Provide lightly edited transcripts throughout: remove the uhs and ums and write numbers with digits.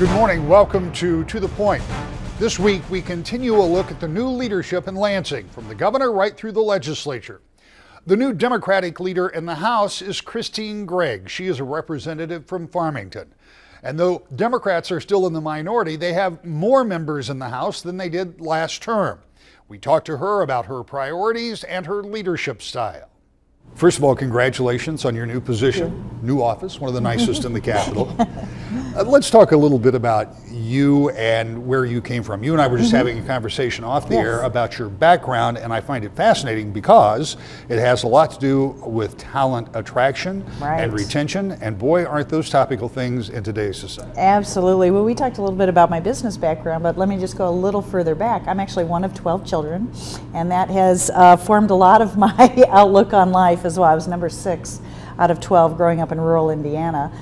Good morning. Welcome to the Point. This week, we continue a look at the new leadership in Lansing, from the governor right through the legislature. The new Democratic leader in the House is Greig. She is a representative from Farmington. And though Democrats are still in the minority, they have more members in the House than they did last term. We talked to her about her priorities and her leadership style. First of all, congratulations on your new position, new office, one of the nicest in the Capitol. Let's talk a little bit about you and where you came from. You and I were just having a conversation off the air about your background, and I find it fascinating because it has a lot to do with talent attraction and retention, and boy, aren't those topical things in today's society. Absolutely. Well, we talked a little bit about my business background, but let me just go a little further back. I'm actually one of 12 children, and that has formed a lot of my outlook on life as well. I was number 6 out of 12 growing up in rural Indiana,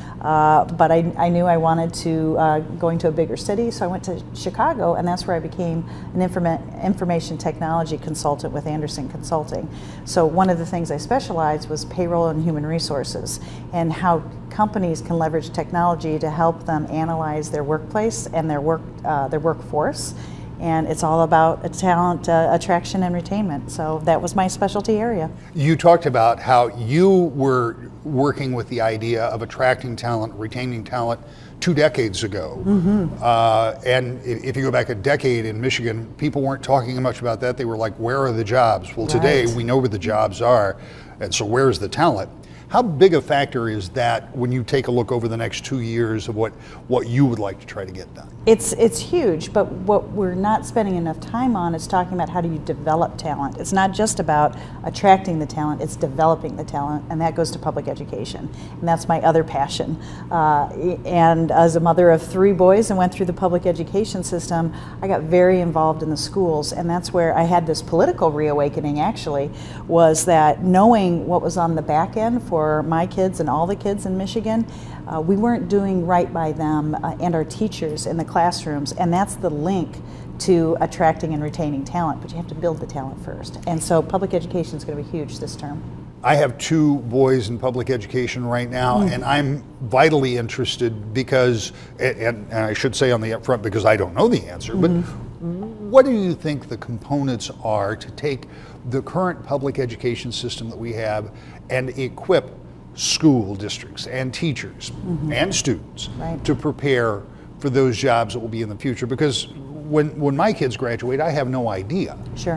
but I knew I wanted to go into a bigger city, so I went to Chicago, and that's where I became an information technology consultant with Anderson Consulting. So one of the things I specialized was payroll and human resources, and how companies can leverage technology to help them analyze their workplace and their workforce. And it's all about talent attraction and retainment. So that was my specialty area. You talked about how you were working with the idea of attracting talent, retaining talent 2 decades ago. And if you go back a decade in Michigan, people weren't talking much about that. They were like, where are the jobs? Well, today we know where the jobs are. And so where's the talent? How big a factor is that when you take a look over the next 2 years of what you would like to try to get done? It's huge, but what we're not spending enough time on is talking about how do you develop talent. It's not just about attracting the talent, it's developing the talent, and that goes to public education. And that's my other passion. And as a mother of 3 boys and went through the public education system, I got very involved in the schools, and that's where I had this political reawakening actually, was that knowing what was on the back end for my kids and all the kids in Michigan, we weren't doing right by them and our teachers in the classrooms, and that's the link to attracting and retaining talent, but you have to build the talent first. And so public education is going to be huge this term. I have 2 boys in public education right now, and I'm vitally interested because, and I should say on the upfront because I don't know the answer, but what do you think the components are to take the current public education system that we have and equip school districts and teachers and students to prepare for those jobs that will be in the future? Because when my kids graduate, I have no idea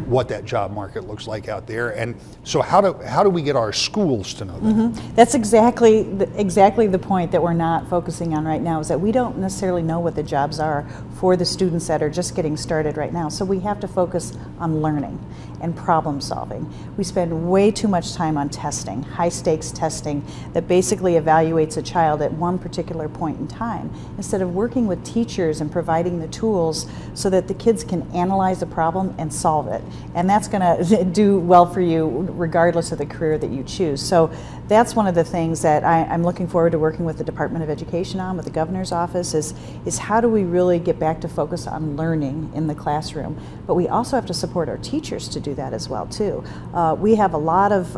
what that job market looks like out there. And so how do we get our schools to know that? That's exactly the point that we're not focusing on right now, is that we don't necessarily know what the jobs are for the students that are just getting started right now. So we have to focus on learning and problem solving. We spend way too much time on testing, high stakes testing that basically evaluates a child at one particular point in time, instead of working with teachers and providing the tools so that the kids can analyze a problem and solve it. And that's gonna do well for you regardless of the career that you choose. So that's one of the things that I'm looking forward to working with the Department of Education on, with the governor's office, is how do we really get back to focus on learning in the classroom. But we also have to support our teachers to do that as well too. We've had a lot of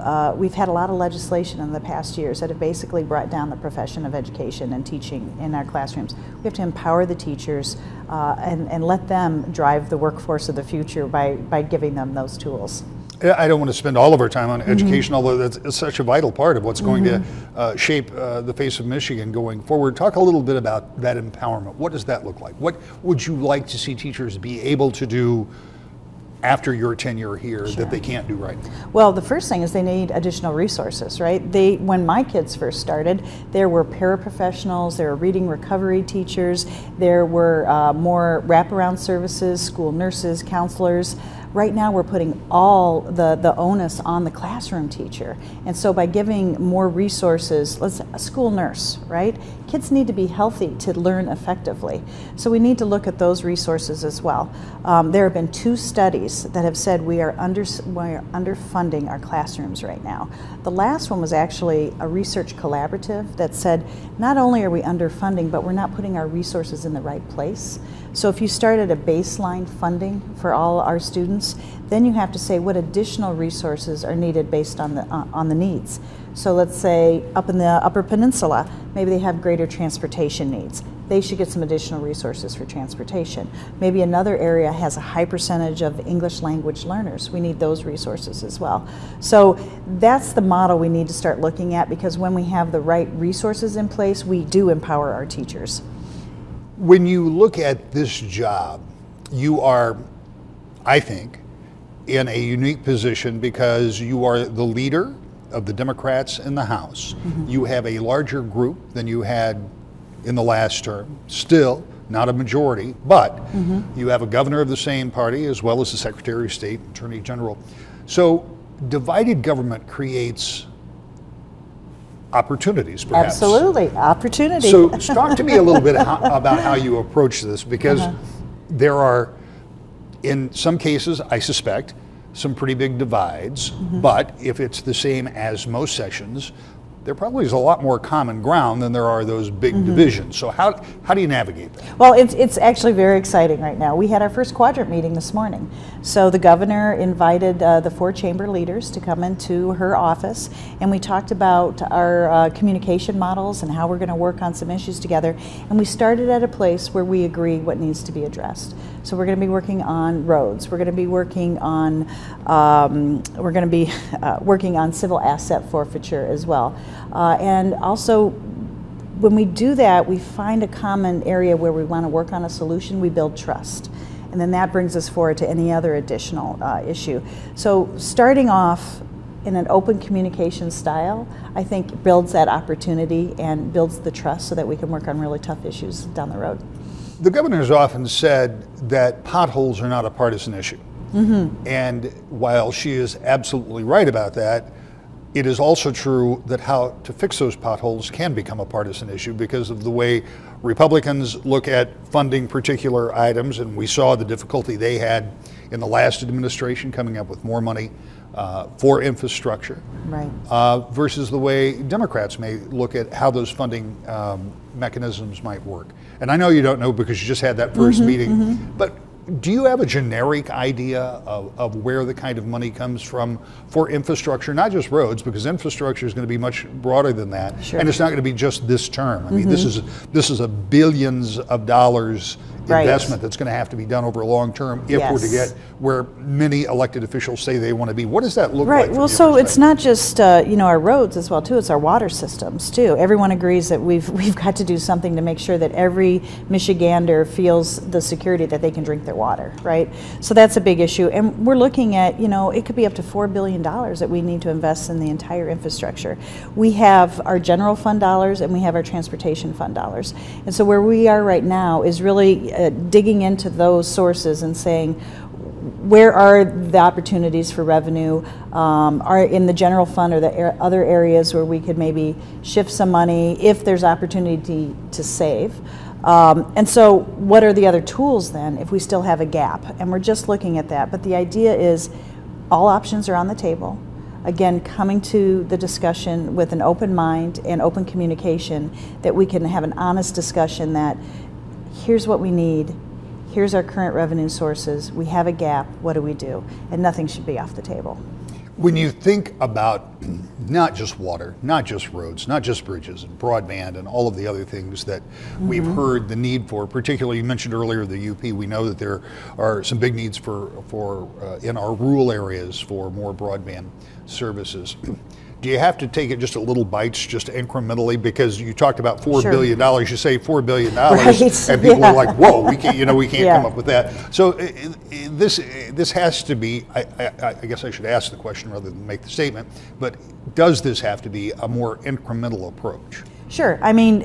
legislation in the past years that have basically brought down the profession of education and teaching in our classrooms. We have to empower the teachers and let them drive the workforce of the future by giving them those tools. I don't want to spend all of our time on education, although that's such a vital part of what's going to shape the face of Michigan going forward. Talk a little bit about that empowerment. What does that look like? What would you like to see teachers be able to do after your tenure here that they can't do right now? Well, the first thing is they need additional resources, right? When my kids first started, there were paraprofessionals, there were reading recovery teachers, there were more wraparound services, school nurses, counselors. Right now we're putting all the onus on the classroom teacher. And so by giving more resources, a school nurse, right? Kids need to be healthy to learn effectively. So we need to look at those resources as well. There have been 2 studies that have said we are underfunding our classrooms right now. The last one was actually a research collaborative that said not only are we underfunding, but we're not putting our resources in the right place. So if you start at a baseline funding for all our students, concerns, then you have to say what additional resources are needed based on the needs. So let's say up in the Upper Peninsula, maybe they have greater transportation needs. They should get some additional resources for transportation. Maybe another area has a high percentage of English language learners. We need those resources as well. So that's the model we need to start looking at, because when we have the right resources in place, we do empower our teachers. When you look at this job, you are, I think, in a unique position because you are the leader of the Democrats in the House. Mm-hmm. You have a larger group than you had in the last term, still not a majority, but mm-hmm. you have a governor of the same party as well as the Secretary of State, Attorney General. So divided government creates opportunities, perhaps. Absolutely, opportunity. So talk to me a little bit about how you approach this, because there are, in some cases, I suspect, some pretty big divides, mm-hmm. but if it's the same as most sessions, there probably is a lot more common ground than there are those big mm-hmm. divisions. So how do you navigate that? Well, it's actually very exciting right now. We had our first quadrant meeting this morning. So the governor invited the 4 chamber leaders to come into her office, and we talked about our communication models and how we're going to work on some issues together. And we started at a place where we agree what needs to be addressed. So we're going to be working on roads. We're going to be working on working on civil asset forfeiture as well. And also, when we do that, we find a common area where we want to work on a solution. We build trust, and then that brings us forward to any other additional issue. So starting off in an open communication style, I think builds that opportunity and builds the trust so that we can work on really tough issues down the road. The governor has often said that potholes are not a partisan issue. Mm-hmm. And while she is absolutely right about that, it is also true that how to fix those potholes can become a partisan issue because of the way Republicans look at funding particular items, and we saw the difficulty they had in the last administration coming up with more money for infrastructure, right. Versus the way Democrats may look at how those funding mechanisms might work. And I know you don't know because you just had that first mm-hmm, meeting, mm-hmm. but do you have a generic idea of where the kind of money comes from for infrastructure, not just roads, because infrastructure is going to be much broader than that, sure. and it's not going to be just this term. I mean, mm-hmm. this is a billions of dollars investment that's going to have to be done over a long term if yes. we're to get where many elected officials say they want to be. What does that look right. like? Well, so it's not just our roads as well too. It's our water systems too. Everyone agrees that we've got to do something to make sure that every Michigander feels the security that they can drink their water. Right. So that's a big issue, and we're looking at it could be up to $4 billion that we need to invest in the entire infrastructure. We have our general fund dollars and we have our transportation fund dollars, and so where we are right now is really digging into those sources and saying, where are the opportunities for revenue? Are in the general fund or the other areas where we could maybe shift some money if there's opportunity to save? And so what are the other tools then if we still have a gap? And we're just looking at that. But the idea is all options are on the table. Again, coming to the discussion with an open mind and open communication, that we can have an honest discussion that here's what we need, here's our current revenue sources, we have a gap, what do we do? And nothing should be off the table. When you think about not just water, not just roads, not just bridges and broadband and all of the other things that mm-hmm. we've heard the need for, particularly you mentioned earlier the UP, we know that there are some big needs for in our rural areas for more broadband services. Do you have to take it just a little bites, just incrementally? Because you talked about $4 billion. You say $4 billion, right. and people are like, "Whoa, we can't come up with that." So this has to be. I guess I should ask the question rather than make the statement. But does this have to be a more incremental approach? Sure. I mean,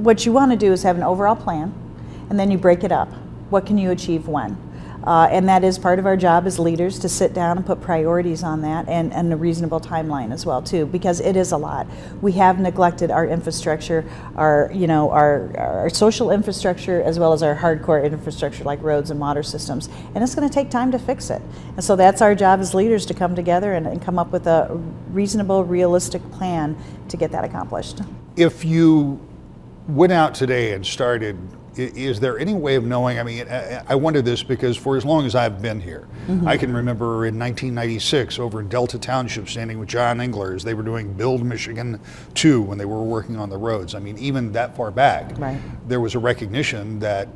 what you want to do is have an overall plan, and then you break it up. What can you achieve when? And that is part of our job as leaders, to sit down and put priorities on that, and a reasonable timeline as well too, because it is a lot. We have neglected our infrastructure, our social infrastructure, as well as our hardcore infrastructure like roads and water systems, and it's going to take time to fix it. And so that's our job as leaders, to come together and come up with a reasonable, realistic plan to get that accomplished. If you went out today and started is there any way of knowing? I mean, I wonder this because for as long as I've been here, I can remember in 1996 over in Delta Township standing with John Engler as they were doing Build Michigan 2 when they were working on the roads. I mean, even that far back, there was a recognition that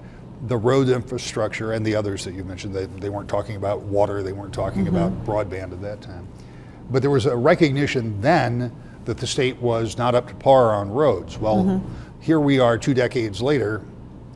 the road infrastructure and the others that you mentioned, they weren't talking about water, they weren't talking about broadband at that time. But there was a recognition then that the state was not up to par on roads. Well, here we are 2 decades later,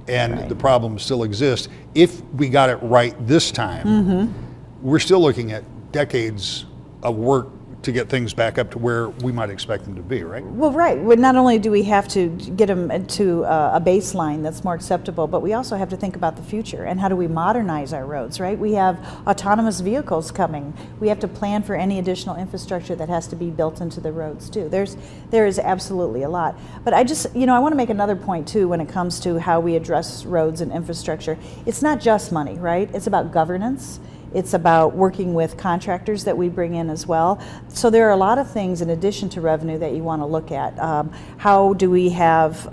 and the problems still exist. If we got it right this time, we're still looking at decades of work to get things back up to where we might expect them to be, right? Well, right. Well, not only do we have to get them to a baseline that's more acceptable, but we also have to think about the future and how do we modernize our roads, right? We have autonomous vehicles coming. We have to plan for any additional infrastructure that has to be built into the roads too. There is absolutely a lot. But I just, I want to make another point too when it comes to how we address roads and infrastructure. It's not just money, right? It's about governance. It's about working with contractors that we bring in as well. So there are a lot of things in addition to revenue that you want to look at. How do we have,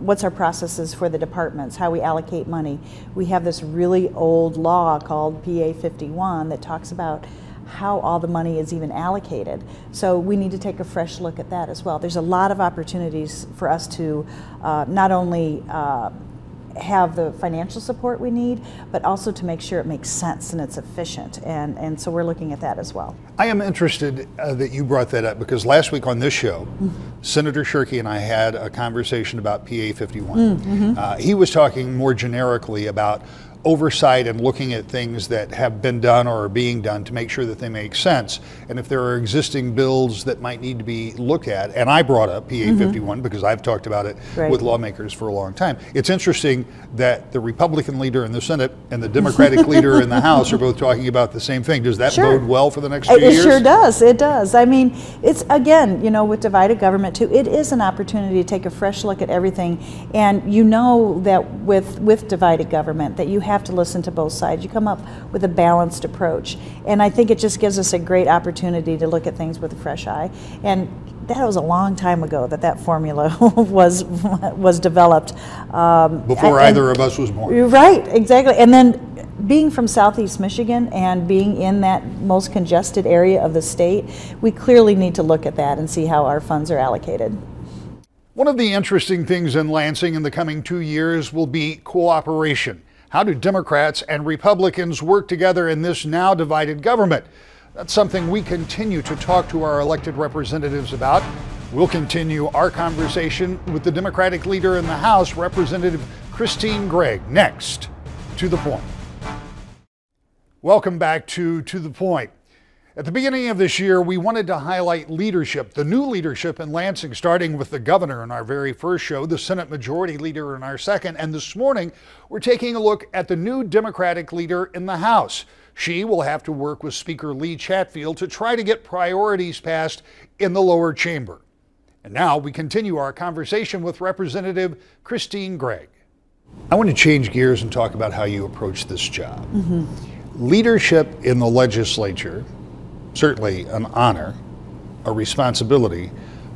what's our processes for the departments, how we allocate money. We have this really old law called PA 51 that talks about how all the money is even allocated. So we need to take a fresh look at that as well. There's a lot of opportunities for us to not only have the financial support we need, but also to make sure it makes sense and it's efficient. And so we're looking at that as well. I am interested that you brought that up because last week on this show, Senator Shirkey and I had a conversation about PA 51. He was talking more generically about oversight and looking at things that have been done or are being done to make sure that they make sense. And if there are existing bills that might need to be looked at, and I brought up PA 51 because I've talked about it with lawmakers for a long time. It's interesting that the Republican leader in the Senate and the Democratic leader in the House are both talking about the same thing. Does that bode well for the next few years? It sure does. It does. I mean, it's, again, with divided government too, it is an opportunity to take a fresh look at everything. And that with divided government, that you have to listen to both sides. You come up with a balanced approach. And I think it just gives us a great opportunity to look at things with a fresh eye. And that was a long time ago that formula was developed. Before either of us was born. Right, exactly. And then being from Southeast Michigan and being in that most congested area of the state, we clearly need to look at that and see how our funds are allocated. One of the interesting things in Lansing in the coming 2 years will be cooperation. How do Democrats and Republicans work together in this now divided government? That's something we continue to talk to our elected representatives about. We'll continue our conversation with the Democratic leader in the House, Representative Christine Greig, next. To the Point. Welcome back to the Point. At the beginning of this year, we wanted to highlight leadership, the new leadership in Lansing, starting with the governor in our very first show, the Senate Majority Leader in our second, and this morning we're taking a look at the new Democratic leader in the House. She will have to work with Speaker Lee Chatfield to try to get priorities passed in the lower chamber. And now we continue our conversation with Representative Christine Greig. I want to change gears and talk about how you approach this job. Leadership in the legislature, certainly an honor, a responsibility,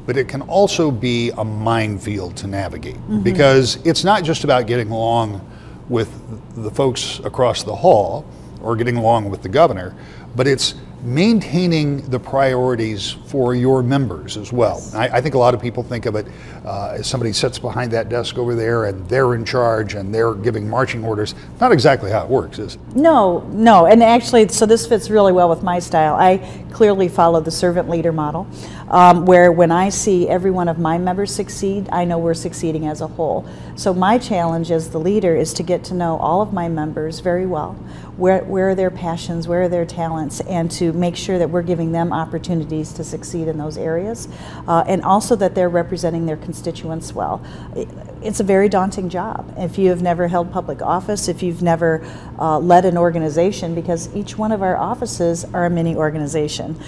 but it can also be a minefield to navigate because it's not just about getting along with the folks across the hall or getting along with the governor, but it's maintaining the priorities for your members as well. I think a lot of people think of it as somebody sits behind that desk over there and they're in charge and they're giving marching orders. Not exactly how it works, is it? No, and actually, so this fits really well with my style. I clearly follow the servant leader model, where when I see every one of my members succeed, I know we're succeeding as a whole. So my challenge as the leader is to get to know all of my members very well. Where are their passions, where are their talents, and to make sure that we're giving them opportunities to succeed in those areas, and also that they're representing their constituents well. It's a very daunting job. If you have never held public office, if you've never led an organization, because each one of our offices are a mini organization.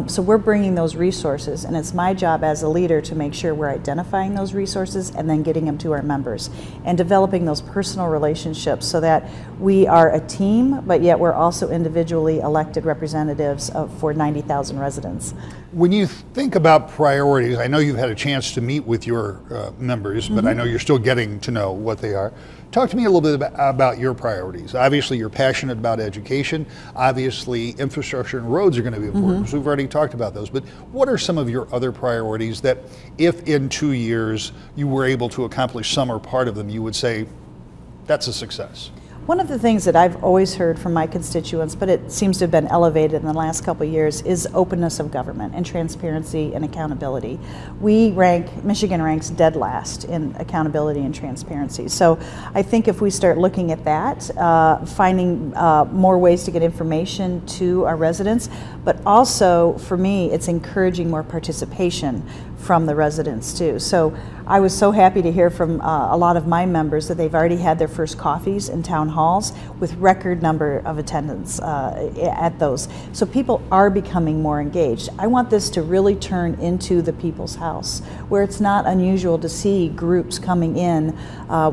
So we're bringing those resources, and it's my job as a leader to make sure we're identifying those resources and then getting them to our members and developing those personal relationships so that we are a team, but yet we're also individually elected representatives for 90,000 residents. When you think about priorities, I know you've had a chance to meet with your members, but I know you're still getting to know what they are. Talk to me a little bit about your priorities. Obviously, you're passionate about education. Obviously, infrastructure and roads are going to be important. So we've already talked about those. But what are some of your other priorities that if in 2 years you were able to accomplish some or part of them, you would say, that's a success? One of the things that I've always heard from my constituents, but it seems to have been elevated in the last couple of years, is openness of government and transparency and accountability. Michigan ranks dead last in accountability and transparency. So I think if we start looking at that, finding more ways to get information to our residents, but also for me, it's encouraging more participation from the residents too. So I was so happy to hear from a lot of my members that they've already had their first coffees in town halls with record number of attendance at those. So people are becoming more engaged. I want this to really turn into the people's house, where it's not unusual to see groups coming in.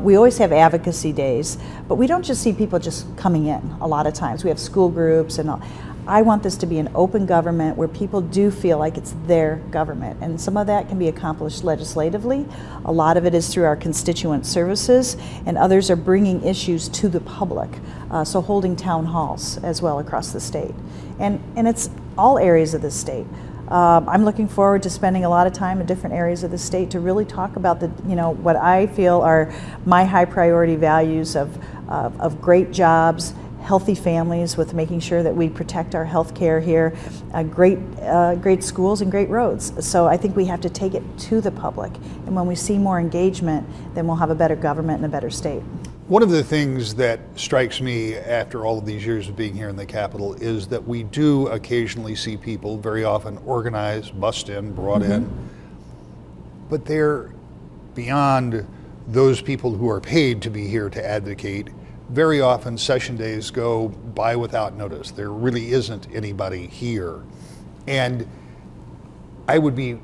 We always have advocacy days, but we don't just see people just coming in a lot of times. We have school groups and all. I want this to be an open government where people do feel like it's their government, and some of that can be accomplished legislatively. A lot of it is through our constituent services, and others are bringing issues to the public, so holding town halls as well across the state. And it's all areas of the state. I'm looking forward to spending a lot of time in different areas of the state to really talk about what I feel are my high priority values of great jobs, healthy families, with making sure that we protect our health care here, great schools and great roads. So I think we have to take it to the public. And when we see more engagement, then we'll have a better government and a better state. One of the things that strikes me after all of these years of being here in the Capitol is that we do occasionally see people, very often organized, bussed in, brought in, but they're beyond those people who are paid to be here to advocate. Very often session days go by without notice. There really isn't anybody here. And I would be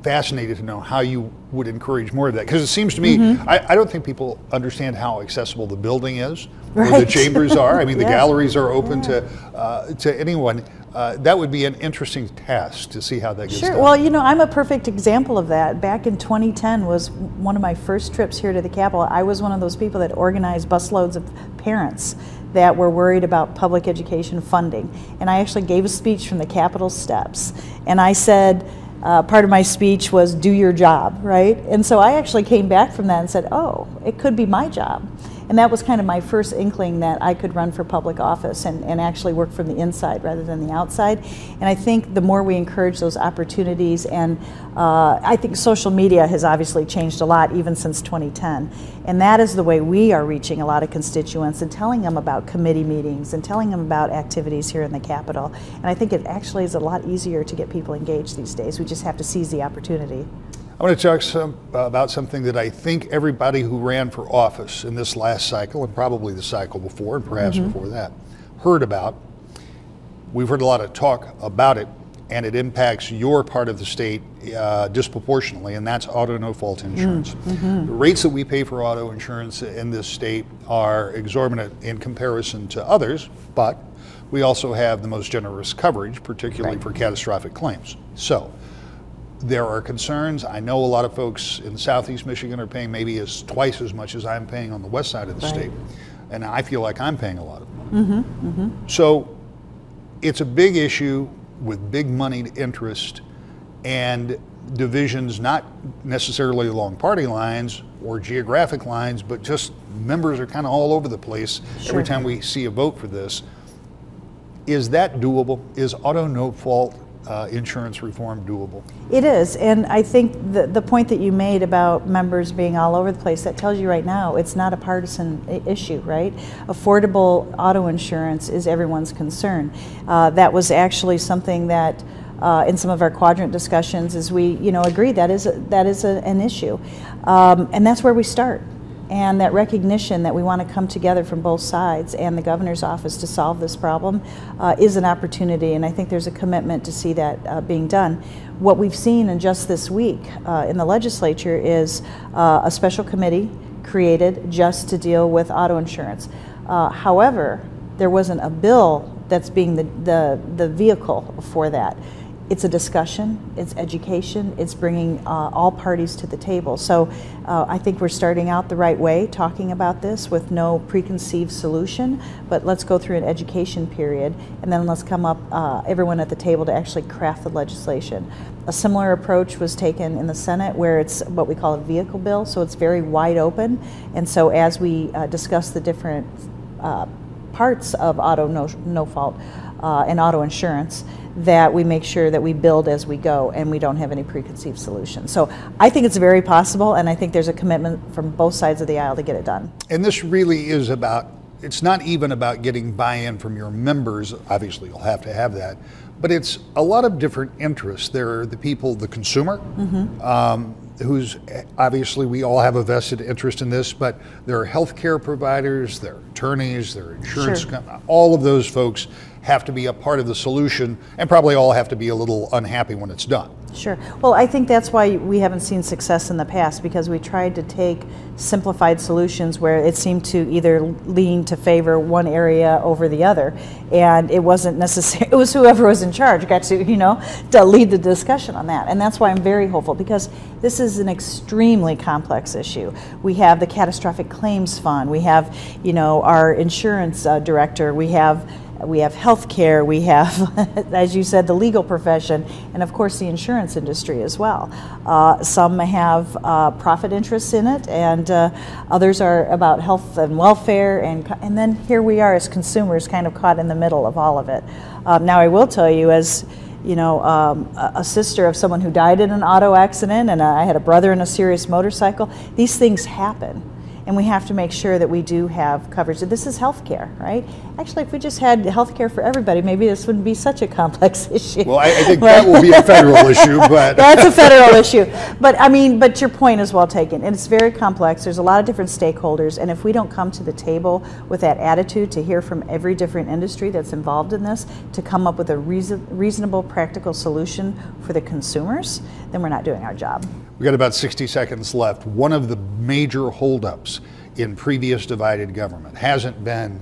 fascinated to know how you would encourage more of that. Because it seems to me, I don't think people understand how accessible the building is, or the chambers are. I mean, the galleries are open to anyone. That would be an interesting task to see how that gets done. Sure. Well, I'm a perfect example of that. Back in 2010 was one of my first trips here to the Capitol. I was one of those people that organized busloads of parents that were worried about public education funding. And I actually gave a speech from the Capitol steps. And I said, part of my speech was, do your job, right? And so I actually came back from that and said, oh, it could be my job. And that was kind of my first inkling that I could run for public office and actually work from the inside rather than the outside. And I think the more we encourage those opportunities, and I think social media has obviously changed a lot even since 2010. And that is the way we are reaching a lot of constituents and telling them about committee meetings and telling them about activities here in the Capitol. And I think it actually is a lot easier to get people engaged these days. We just have to seize the opportunity. I want to talk about something that I think everybody who ran for office in this last cycle, and probably the cycle before, and perhaps before that, heard about. We've heard a lot of talk about it, and it impacts your part of the state disproportionately, and that's auto no-fault insurance. The rates that we pay for auto insurance in this state are exorbitant in comparison to others, but we also have the most generous coverage, particularly for catastrophic claims. So there are concerns. I know a lot of folks in Southeast Michigan are paying maybe twice as much as I'm paying on the west side of the state. And I feel like I'm paying a lot of money. So it's a big issue with big moneyed interest and divisions, not necessarily along party lines or geographic lines, but just members are kind of all over the place every time we see a vote for this. Is that doable? Is auto no-fault insurance reform doable? It is, and I think the point that you made about members being all over the place, that tells you right now it's not a partisan issue, right? Affordable auto insurance is everyone's concern. That was actually something that in some of our quadrant discussions is we agree that is an issue, and that's where we start. And that recognition that we want to come together from both sides and the governor's office to solve this problem is an opportunity, and I think there's a commitment to see that being done. What we've seen in just this week in the legislature is a special committee created just to deal with auto insurance. However, there wasn't a bill that's being the vehicle for that. it's a discussion, it's education, it's bringing all parties to the table. So I think we're starting out the right way, talking about this with no preconceived solution, but let's go through an education period, and then let's come up, everyone at the table, to actually craft the legislation. A similar approach was taken in the Senate, where it's what we call a vehicle bill, so it's very wide open, and so as we discuss the different parts of auto no fault and auto insurance, that we make sure that we build as we go and we don't have any preconceived solutions. So I think it's very possible, and I think there's a commitment from both sides of the aisle to get it done. And this really is about, it's not even about getting buy-in from your members. Obviously you'll have to have that, but it's a lot of different interests. There are the people, the consumer, who's obviously, we all have a vested interest in this, but there are healthcare providers, there are attorneys, there are insurance companies. All of those folks have to be a part of the solution, and probably all have to be a little unhappy when it's done. Sure. Well, I think that's why we haven't seen success in the past, because we tried to take simplified solutions where it seemed to either lean to favor one area over the other, and it wasn't necessary. It was whoever was in charge got to, to lead the discussion on that, and that's why I'm very hopeful, because this is an extremely complex issue. We have the catastrophic claims fund. We have, our insurance director. We have healthcare, we have, as you said, the legal profession, and of course the insurance industry as well. Some have profit interests in it, and others are about health and welfare, and then here we are as consumers kind of caught in the middle of all of it. Now I will tell you, as a sister of someone who died in an auto accident, and I had a brother in a serious motorcycle, these things happen. And we have to make sure that we do have coverage. This is healthcare, right? Actually, if we just had healthcare for everybody, maybe this wouldn't be such a complex issue. Well, I think that will be a federal issue, but that's a federal issue. But your point is well taken. And it's very complex. There's a lot of different stakeholders, and if we don't come to the table with that attitude to hear from every different industry that's involved in this, to come up with a reasonable, practical solution for the consumers, then we're not doing our job. We've got about 60 seconds left. One of the major holdups in previous divided government hasn't been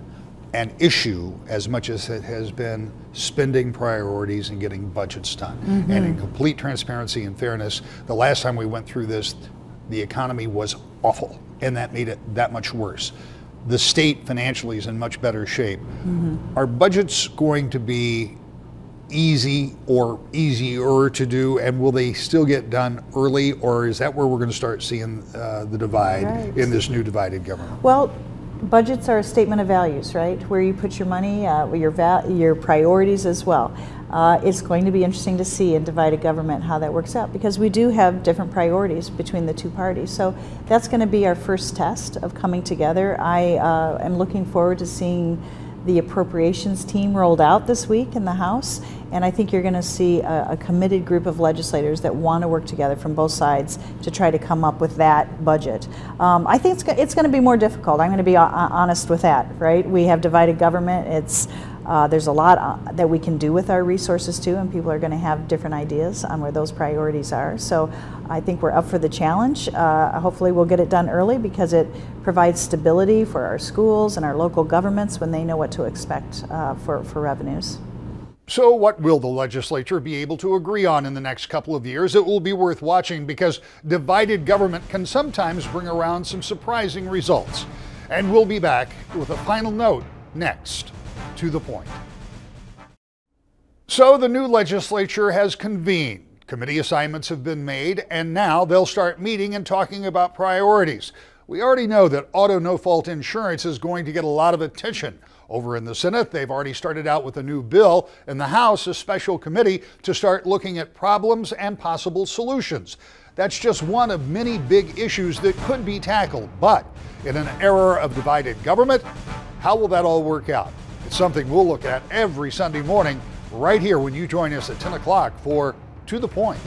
an issue as much as it has been spending priorities and getting budgets done. And in complete transparency and fairness, the last time we went through this, the economy was awful, and that made it that much worse. The state financially is in much better shape. Are budgets going to be easy or easier to do, and will they still get done early, or is that where we're going to start seeing the divide in this new divided government? Well, budgets are a statement of values, right? Where you put your money, your priorities as well. It's going to be interesting to see in divided government how that works out, because we do have different priorities between the two parties. So that's going to be our first test of coming together. I am looking forward to seeing the appropriations team rolled out this week in the House, and I think you're going to see a committed group of legislators that want to work together from both sides to try to come up with that budget. I think it's going to be more difficult. I'm going to be honest with that, right? We have divided government. There's a lot that we can do with our resources too, and people are going to have different ideas on where those priorities are. So I think we're up for the challenge. Hopefully we'll get it done early, because it provides stability for our schools and our local governments when they know what to expect for revenues. So what will the legislature be able to agree on in the next couple of years? It will be worth watching, because divided government can sometimes bring around some surprising results. And we'll be back with a final note next. To the point. So the new legislature has convened. Committee assignments have been made, and now they'll start meeting and talking about priorities. We already know that auto no-fault insurance is going to get a lot of attention. Over in the Senate, they've already started out with a new bill. In the House, a special committee to start looking at problems and possible solutions. That's just one of many big issues that could be tackled. But in an era of divided government, how will that all work out? It's something we'll look at every Sunday morning right here when you join us at 10 o'clock for To the Point.